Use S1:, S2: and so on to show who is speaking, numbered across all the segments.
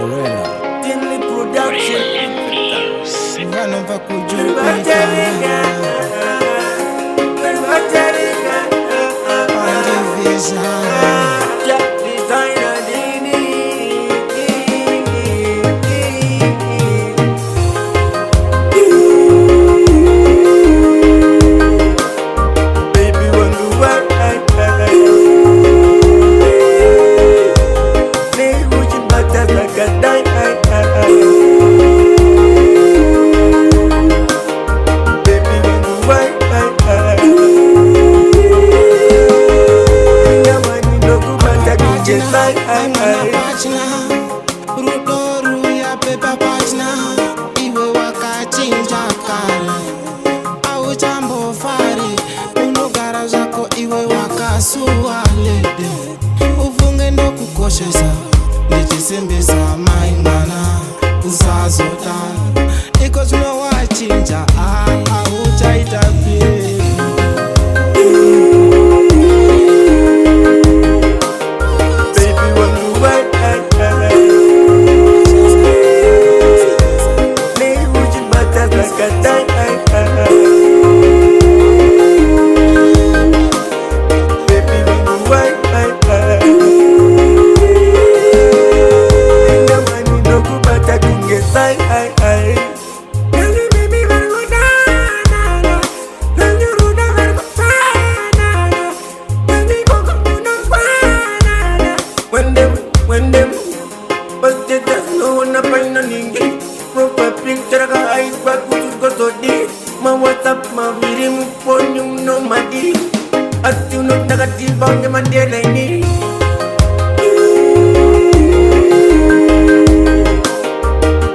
S1: Tinley Production.
S2: Vanova Rudoru ya pepa pachna, iwe wakachinja kare. Auchambo fari, unogara zako iwe wakasuwa lede. Ufunge ndo kukoshesa, nichisembesa maingana, usazotana. Iko tuno wachinja, auchaita pie.
S1: When them but they just know na pain na ningi. Proper picture ka ay bagus ko to di. Ma WhatsApp ma video mo phone yung no madi. At yung nagatibaw niya man din ay ni.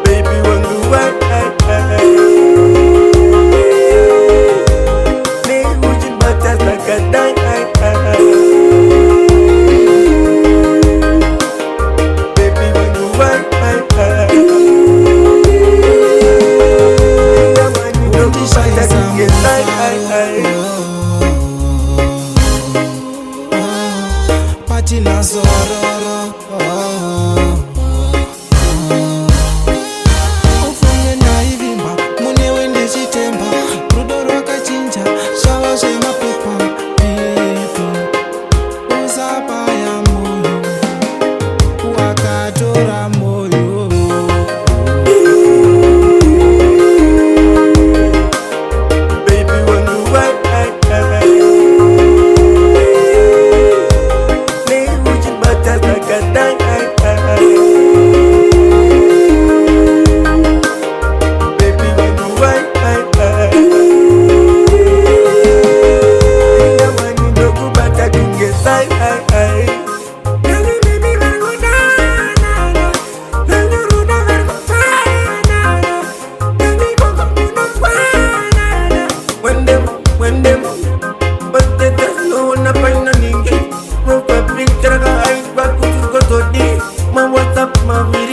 S1: Baby when you want ne ujin batas na kadai
S2: Patina zororo ufunge na ivimba mune wende chitemba rudoro wakachinja shava zvemapepa pipo usapaya moyo wakatora moyo. When them but they just know na pain na ningi. Proper picture ka ay bagus ko to di. Ma WhatsApp ma video